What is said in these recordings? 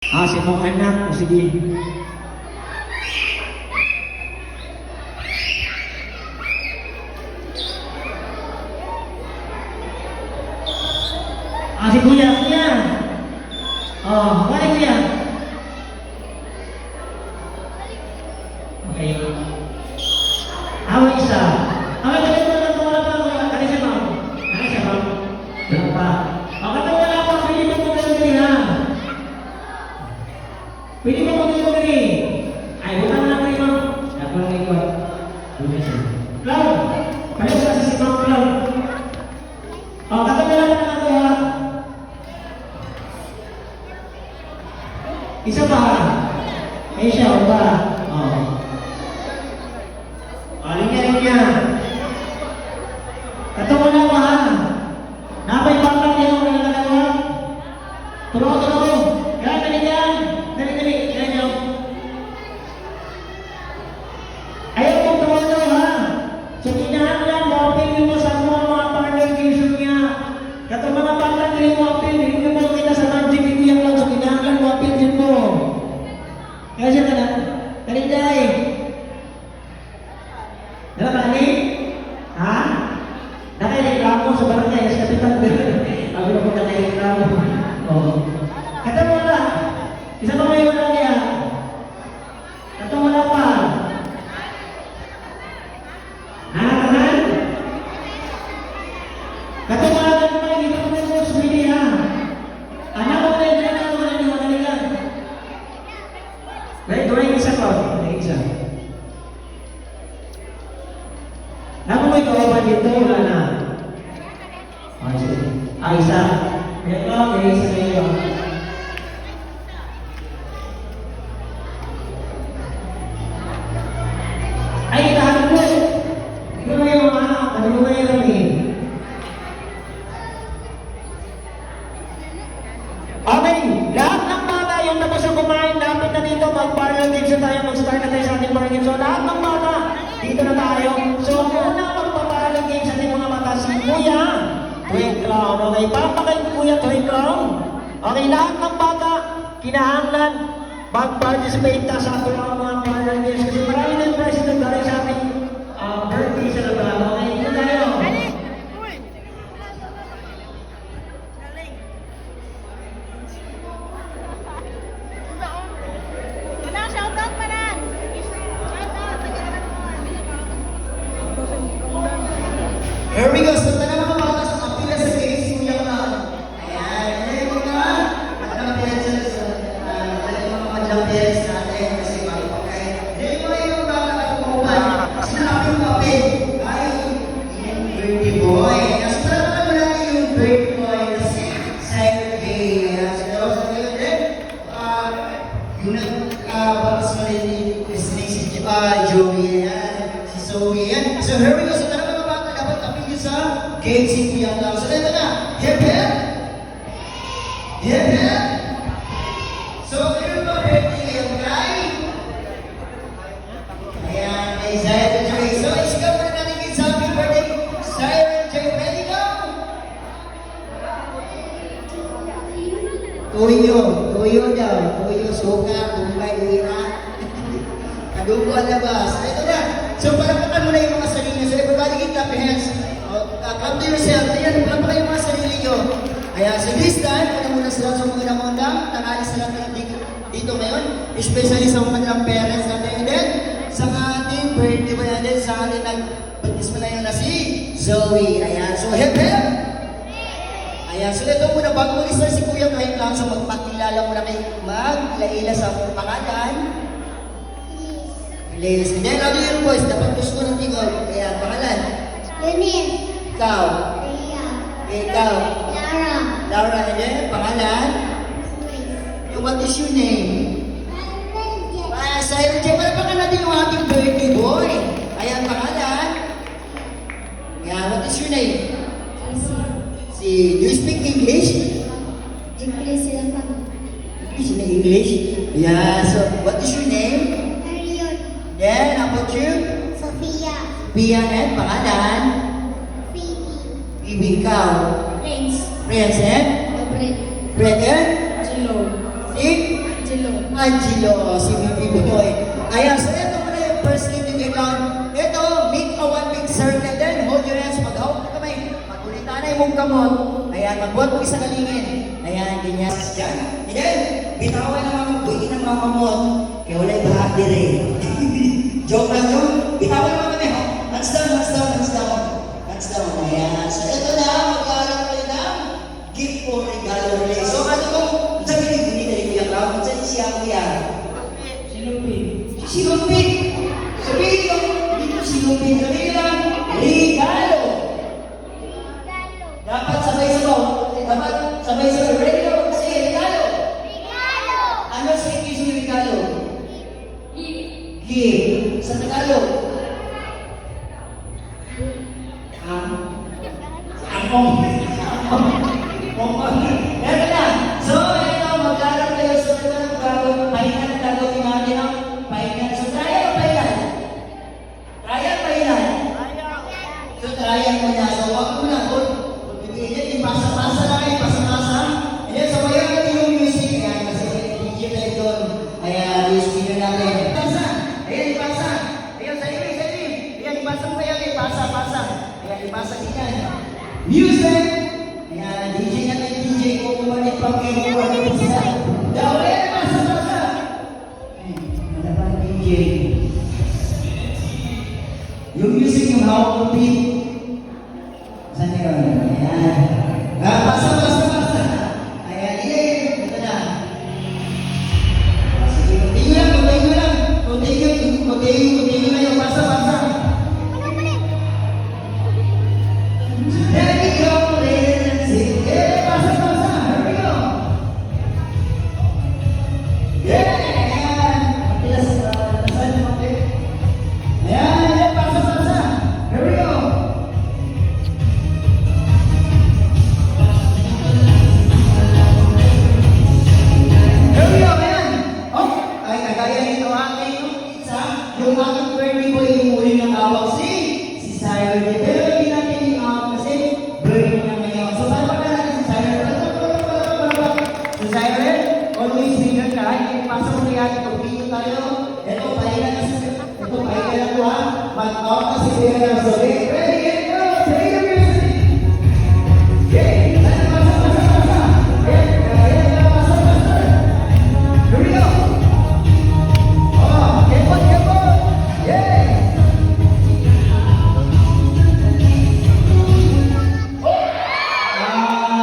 Si mga anak, o sige. Si Kuya, Kuya. Kuya, Kuya. Okay. Isa. Kaya mo lang wala pa. Kaya siya ba? Kaya siya ba? Wala pa. Kaya wala pa. Pwede mo mo ganun ha. Pwede mo mo ganun ay, wala na kayo. Dapat na ikot. Cloud. Kaya sa si Ma'am Cloud. Kaya wala na ako ha. Isa pa. Siya, ba? Linya. Katawa na pa ha. Napay pangkat yan ang nagkakatawa. Turo. Dali yan. Dali. Yan. Ayaw mong turo ha. Sa kinahan lang, mapin mo sa mga parang-location niya. Katawa mga pangkat rin mapin. Hindi mo kita sa magic iyan lang. Sa kinahan lang, mapin din mo. Kaya siya ka na. Dali. Nakakali? Ha? Nakaireklamo sa barangay sa kapitan din. Sabi ko kung nakaireklamo. Kata mo na. Isa pa kayo na niya. Kata mo na pa. Tahan? Kata mo na naman. Hindi ko na mo sumili ha. Anak ko na yung na naman yung manaligan. Doon isa pa. Isa. Naku may kawapan dito, wala na. Isa. Ito, may isa kayo. Ay, tahan mo. Ikaw na yung mga, ano mo na yung Okay, lahat ng bata yung tapos ang kumain, lapit na dito, mag-parallel din tayo, mag-start na tayo sa ating parangin. So, lahat ng bata, dito na tayo. So, muna magpaparallel game sa ating mga mata si Kuya Twin Clown. Okay, papakay ko Kuya Twin Clown. Okay, lahat ng bata, kinahanglan, mag-participate na sa ating mga parallel games. Kasi marami ng president dahil sa ating birthday sa labas. Okay, dito tayo. Here we go. So, talaga mga bata sa kapila sa games, Kuya Clown. Ayan. Ayan yung mga madlang-pieces. Talaga mga madlang-pieces natin kasi okay. Ayan yung mga bata at kumakupan. Sinabi yung kapit. Ay, yung birthday boy. Nasa talaga naman natin yung birthday boy kasi second day. Ayan. So, sa ngayon din, yung nagbakas mo rin si Joey. Ayan. Si Zoe. Ayan. So, here we go. So, talaga mga bata dapat kapili sa game si Kuya Clown. So, ito na. Hip. So, yun ba birthday ngayon, Kai? Ayan, may Zaire and Joy. So, isigaw na natin yung happy birthday, Zaire and Joy. Ready, go? Tuyo daw. Tuyo, suka, bumbay, uwira. Kadugo ang labas. Ito na. So, palapatan mo na yung mga sarili. So, everybody get up your hands. Come to yourself. Ayan, palapatan yung mga sarili nyo. Ayan, so this time, muna sila sa mga namondang. Nakalis na natin dito ngayon. Especially sa mga kanilang parents natin. And then, sa ating birthday ba yan din, sa ating nag-baptism na yun na si Zoe. Ayan, so hip. Ayan, so ito muna, bago mag-start si Kuya Twin Clown, so magpakilala muna kayo maglaila sa pangalan. Liz. And then, ano yung boys? Dapat gusto ko ng tingol. Ayan, pangalan. Eunice. Ikaw. Leia. Ikaw. Lara. Laura. And then, pangalan. What is your name? Cyril J. Palapakan natin yung ating birthday boy. Ayan, pangalan. Yeah, what is your name? Do you speak English? English lang pa. English na English? Yeah, so what is your name? Marion. Then, how about you? Sophia. Pia and pangalan? Phoebe. Ikaw. Prince. Prince and? Gabriel. Brother? Jilo. Si? Angelo, si Baby Boy. Ayan, so ito muna yung first kidney account. Ito, make a one big circle then hold your hands, maghawak na kamay. Magulitan na yung kamot. Ayan, magbuhat mo isang kalingin. Ayan, ganyan. Diyan. Again, bitawan na mga buhay ng mga kamot. Kaya wala'y bahag dire. Joke lang yun. Bitawan na kami. Hands down, hands down, hands down. Hands down. Ayan. So ito na, mag-aaral kayo ng gift for regalo relay. So ano kung sabi ni Bunny na yung Kuya Cloud, saan siya Kuya? Sinumpit. Sabihin yung, dito sinumpit. Sabihin lang, regalo. Dapat sabay-sabaw. Dapat sabay-sabaw. Ready na kasi regalo. Ano sa English yung regalo? Gift. Sa Tagalog? Ito na. So, ito, mag-aaral kayo sa ito ng gagawin. Pahingan, gagawin natin ang pahingan. So, trial o pahingan? Trial, pahingan? So, trial mo na. So, wag mo na. Kung bibigyan, ipasa-pasa na kayo, pasa-pasa. And then, sabayan natin yung music. Ayan, kasi DJ tayo doon. Ayan, yung speaker natin. Pasa. Ayan, ipasa. Ayan, sa inyo, sa inyo. Ayan, ipasa mo kayo. Ipasa, pasa. Ayan, ipasa kita. Music! Ayan, DJ natin, DJ. Kung kumalik pang kayo, kumalik sa dahil, pasa-pasa. Ano pa ang DJ? Yung music, yung hawak ng beat. Saan yun? Ayan. Pasa-pasa. Ayan, ito na. Sige, continue lang. Continue lang yung pasa-pasa. Let me go, let's sing. Pasa-pasa. Here we go. Ayan. Nasan yung okay? Ayan, pasa-pasa. Here we go. Here we go, ayan. Oh, ay kagaya nito aking isa, yung aking birthday boy, yung uli ng awak si Siren. Pero hindi natin yung kasi birthday niya ngayon. So, paano pa natin si Siren? Si Siren, always bigger ka. Ipasa mo na yan, ito tayo. Ito, pahinga na sa ito, pahinga na ito ha. Mag-out na si Siren. So, ready, get go! Play the music! Okay, pasa-pasa. Ayan, pasa-pasa. Here we go! Oh, kepot! Yeah!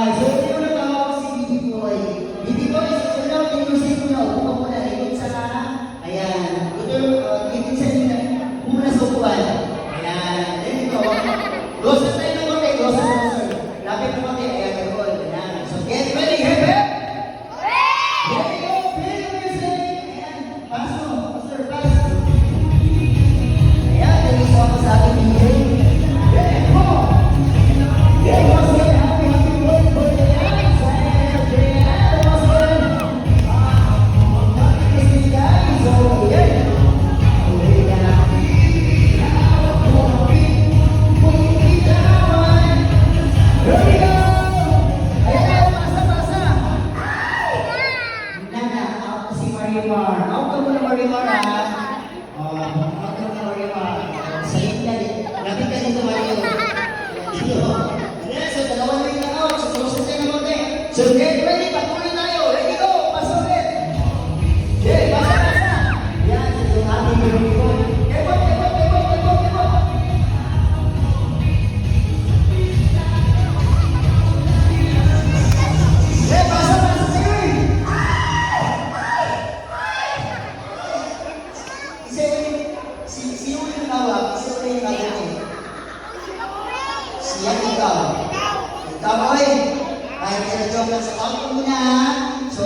So ito yung natawag si Bibi Boy. Bibi Boy, so ito yung music mo na. Upo mo na, ikot sa kana. Ayan. Ito, ikot sa nila. Muna sa upuan. Ayan. There you go. Gosas tayo ng konti. Gosas. Lapit ng konti. Ayan, gagawin. Ayan. So get ready, happy? There you go. Play the music. Ayan. Paso. Pastor, paso. Ayan. Thank you so much sa ating DJ. Yeah, come on. Yeah, what's good? Happy birthday. What's good? This is guys. So, yeah. Here we go. Ayan, pasa-pasa. Nana, ako si Marimar. Ako ka muna Marimar, ha? Ako ka muna Marimar. Salit ka din. Lapit ka dito, Mario. Ayan, so dalawa na yung out. So, susunod tayo ng konti. So, get ready. Patuloy tayo. Ready, go. Pasa ulit. Okay, pasa-pasa. Ayan, so yung ating Marimar. Kepot. Pasa-pasa. Sige. Sino yung tawag? Sino yung tawag? Siya ikaw. Ikaw, oy. Ay, kaya joke lang sa ako muna. So,